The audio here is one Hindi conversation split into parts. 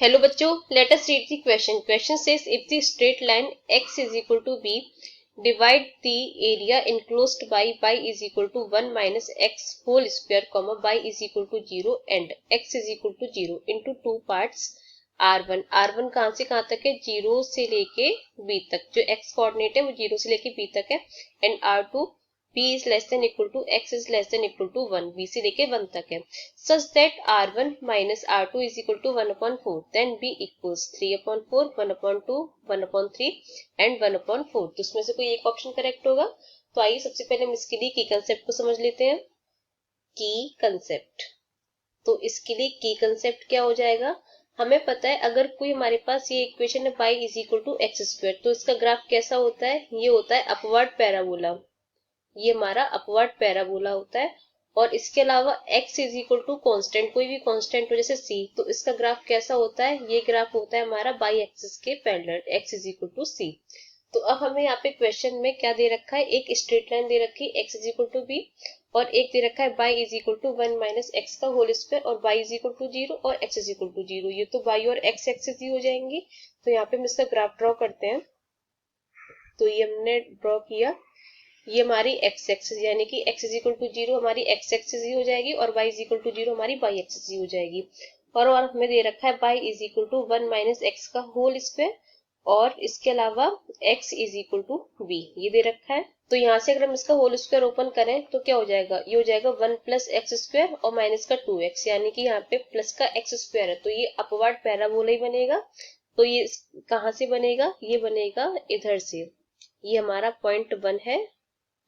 Hello बच्चों, let us read the question. Question says if the straight line x is equal to b, divide the area enclosed by y is equal to 1 minus x whole square, comma y is equal to 0 and x is equal to 0 into two parts r1. r1 कहाँ से कहाँ तक है? 0 से लेके b तक. जो x कोऑर्डिनेट है वो 0 से लेके b तक है. And r2 b is less than equal to x is less than equal to 1, b से लेके 1 तक है. Such that r1 minus r2 is equal to 1 upon 4, then b equals 3 upon 4, 1 upon 2, 1 upon 3 and 1 upon 4. तो इसमें से कोई एक ऑप्शन करेक्ट होगा. तो आइए सबसे पहले हम इसके लिए की कंसेप्ट को समझ लेते हैं. की कंसेप्ट, तो इसके लिए की कंसेप्ट क्या हो जाएगा? हमें पता है अगर कोई हमारे पास ये इक्वेशन है y is equal to x square, तो इसका ग्राफ कैसा होता है? ये होता है अपवर्ड पैराबोला. ये हमारा अपवर्ड पैराबोला होता है. और इसके अलावा x is equal to constant, कोई भी कॉन्स्टेंट हो जैसे c, तो इसका ग्राफ कैसा होता है? ये ग्राफ होता है हमारा बाई एक्सिस के parallel, x is equal to c. तो अब हमें यहाँ पे क्वेश्चन में क्या दे रखा है? एक स्ट्रेट लाइन दे रखी है x is equal to b, और एक दे रखा है y is equal to 1 minus x का होल स्क्वायर और y इज इक्वल टू 0 और x इज इक्वल टू 0. ये तो y और x एक्सिस ही हो जाएंगी. तो यहाँ पे हम इसका ग्राफ ड्रॉ करते हैं. तो ये हमने ड्रॉ किया. ये हमारी x एक्सिस यानी कि x इज इक्वल टू 0 हमारी x एक्सिस ही हो जाएगी और y इज इक्वल टू 0 हमारी y एक्सिस ही हो जाएगी. और हमें दे रखा है y is equal to 1 minus x का होल स्क्वायर और इसके अलावा x is equal to b, ये दे रखा है. तो यहाँ से अगर हम इसका होल स्क्वायर ओपन करें तो क्या हो जाएगा? ये हो जाएगा 1 प्लस एक्स स्क्वायर और माइनस का 2x, यानी कि यहाँ पे प्लस का एक्स स्क्वायर है. तो ये अपवर्ड पैराबोला ही बनेगा. तो ये कहाँ से बनेगा? ये बनेगा इधर से. ये हमारा पॉइंट 1 है,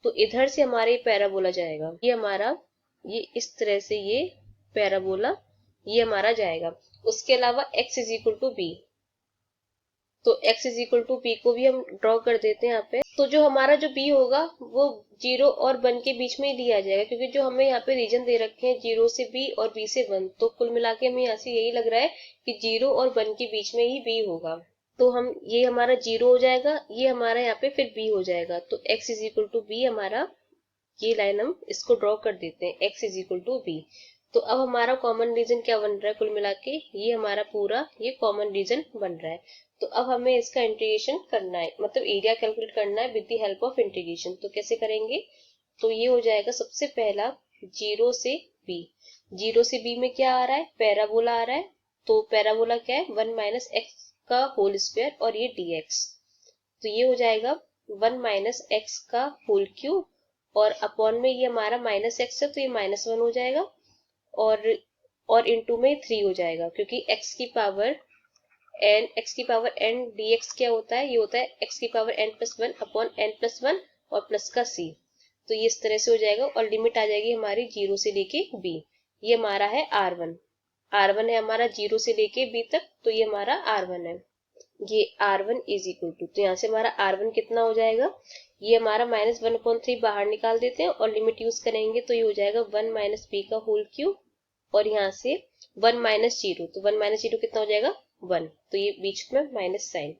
तो इधर से हमारे पैराबोला जाएगा. ये हमारा ये इस तरह से ये पैराबोला ये हमारा जाएगा. उसके अलावा x is equal to b, तो x is equal to b को भी हम ड्रॉ कर देते हैं यहाँ पे. तो जो हमारा जो b होगा वो 0 और 1 के बीच में ही लिया जाएगा, क्योंकि जो हमें यहाँ पे रीजन दे रखे हैं 0 से b और b से 1, तो कुल मिला के हमें यहाँ से यही लग रहा है कि 0 और 1 के बीच में ही b होगा. तो हम ये हमारा 0 हो जाएगा, ये हमारा यहाँ पे फिर b हो जाएगा. तो x is equal to b हमारा, ये लाइन हम इसको ड्रॉ कर देते हैं, x is equal to b. तो अब हमारा कॉमन रीजन क्या बन रहा है? कुल मिला के ये हमारा पूरा ये कॉमन रीजन बन रहा है. तो अब हमें इसका इंटीग्रेशन करना है, मतलब एरिया कैलकुलेट करना है with the help of integration. तो कैसे करेंगे? तो ये हो जाएगा सबसे पहला 0 से b. 0 से b में क्या आ रहा है? पैराबोला आ रहा है. तो पैराबोला क्या है? 1 माइनस एक्स का होल स्क्वायर और ये dx. तो ये हो जाएगा 1 माइनस एक्स का होल क्यूब और अपॉन में ये हमारा माइनस एक्स है तो ये माइनस 1 हो जाएगा और इनटू में 3 हो जाएगा, क्योंकि x की पावर n dx क्या होता है? ये होता है x की power n plus 1 upon n plus 1 और प्लस का c. तो ये इस तरह से हो जाएगा और लिमिट आ जाएगी हमारी 0 से लेके b. ये हमारा है r1. r1 है हमारा 0 से लेके b तक, तो ये हमारा r1 है. ये r1 इज इक्वल टू, तो यहाँ से हमारा r1 कितना हो जाएगा? ये हमारा माइनस 1/3 बाहर निकाल देते हैं और लिमिट यूज करेंगे तो ये हो जाएगा 1 माइनस b का होल क्यूब और यहाँ से 1 माइनस 0, तो 1 माइनस 0 कितना हो जाएगा? 1. तो ये बीच में माइनस साइन.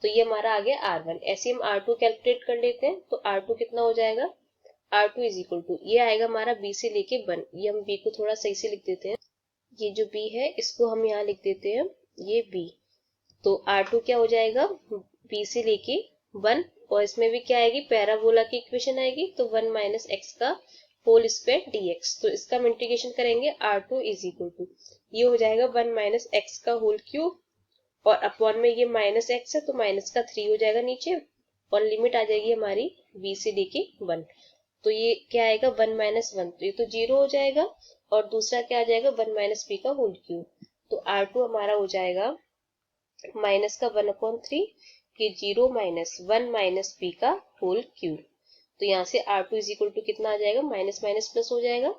तो ये हमारा आ गया r1. ऐसे हम r2 कैलकुलेट कर लेते हैं. तो r2 कितना हो जाएगा? r2 इज इक्वल टू, ये आएगा हमारा b से लेके 1. ये हम b को थोड़ा सही से लिख देते हैं. ये जो b है इसको हम यहाँ लिख देते हैं, ये b. तो r2 क्या हो जाएगा? b से लेके 1 और इसमें भी क्या आएगी? पैराबोला की इक्वेशन आएगी. तो 1 माइनस एक्स का होल स्क्वायर dx. तो इसका हम इंटीग्रेशन करेंगे. r2 इज इक्वल टू, ये हो जाएगा 1 माइनस एक्स का होल क्यूब और अपॉन में ये माइनस एक्स है तो माइनस का 3 हो जाएगा नीचे और लिमिट आ जाएगी हमारी b से लेके 1. तो ये क्या आएगा? 1 माइनस 1, तो ये तो 0 हो जाएगा और दूसरा क्या आ जाएगा? 1 माइनस b का होल क्यूब. तो r2 हमारा हो जाएगा माइनस का 1/3 कि 0 माइनस 1 माइनस b का होल क्यूब. तो यहाँ से r2 इज इक्वल टू कितना आ जाएगा? माइनस माइनस प्लस हो जाएगा.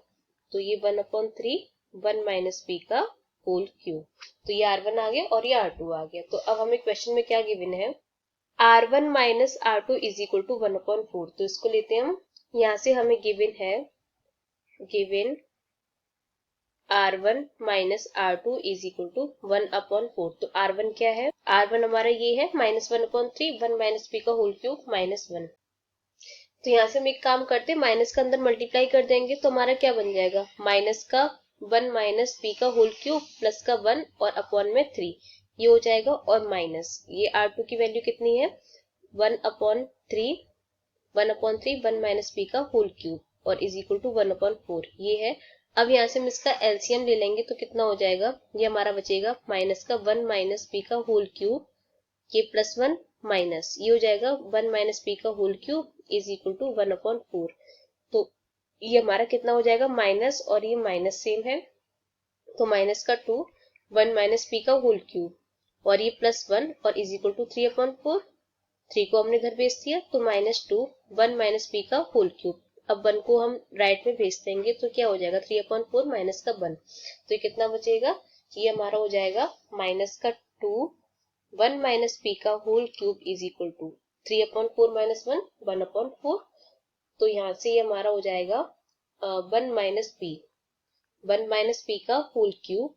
तो ये 1/3 1 माइनस b का होल क्यूब. तो ये r1 आ गया और ये r2 आ गया. तो अब हमें क्वेश्चन में क्या गिवन है? r1 minus r2 is equal to 1/4. तो इसको लेते हैं हम. यहाँ से हमें गिवन है, given r1 minus r2 is equal to 1/4. तो r1 क्या है? r1 हमारा ये है माइनस 1/3 1 माइनस b का होल क्यूब माइनस 1. तो यहाँ से हम एक काम करते हैं, माइनस का अंदर मल्टीप्लाई कर देंगे तो हमारा क्या बन जाएगा? माइनस का 1 माइनस b का होल क्यूब प्लस का 1 और अपॉन में 3. ये हो जाएगा, और माइनस ये R2 की वैल्यू कितनी है 1/3, 1 माइनस b का होल क्यूब और इज इक्वल टू 1/4 ये है। अब यहाँ से हम इसका एलसीएम ले लेंगे तो कितना हो जाएगा, ये हमारा बचेगा माइनस का 1 माइनस बी का होल क्यूब, ये +1 माइनस ये हो जाएगा 1 माइनस बी का whole cube is equal to 1/4। तो ये हमारा कितना हो जाएगा माइनस, और ये माइनस सेम है तो माइनस का 2 1 माइनस बी का होल क्यूब और ये +1 और इज इक्वल टू 3/4। 3 को हमने इधर भेज दिया तो -2 1 माइनस बी का होल क्यूब। अब 1 को हम राइट में भेज देंगे तो क्या हो जाएगा 3/4 माइनस का 1, तो ये कितना बचेगा, ये हमारा हो जाएगा माइनस का 2 1 माइनस बी का whole cube is equal to 3/4 minus 1 1/4। तो यहाँ से ये हमारा हो जाएगा 1 माइनस बी का होल क्यूब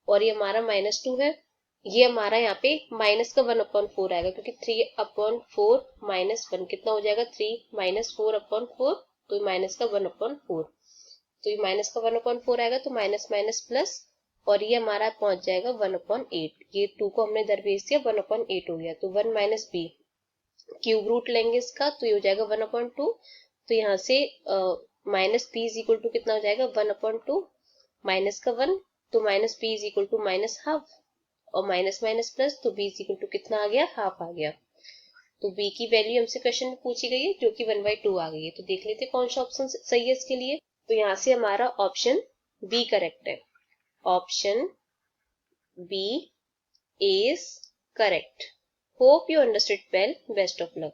और ये हमारा -2 है, ये हमारा यहाँ पे माइनस का 1/4 आएगा क्योंकि 3/4 माइनस 1 कितना हो जाएगा 3 माइनस 4/4, तो माइनस का 1/4, तो ये माइनस का 1/4 आएगा तो माइनस माइनस प्लस और ये हमारा पहुंच जाएगा 1/8। ये 2 को हमने इधर भेज दिया 1/8 हो गया, तो 1 माइनस बी क्यूब रूट लेंगे इसका तो ये हो जाएगा 1/2। तो यहाँ से minus b is equal to कितना हो जाएगा 1/2 माइनस का 1, तो minus b is equal to minus half और माइनस माइनस प्लस, तो b इज इक्वल टू कितना आ गया हाफ आ गया। तो b की वैल्यू हमसे क्वेश्चन में पूछी गई है जो कि 1/2 आ गई है। तो देख लेते कौन सा ऑप्शन सही है इसके लिए। तो यहाँ से हमारा ऑप्शन बी करेक्ट है, option b is correct. Hope you understood well, best of luck.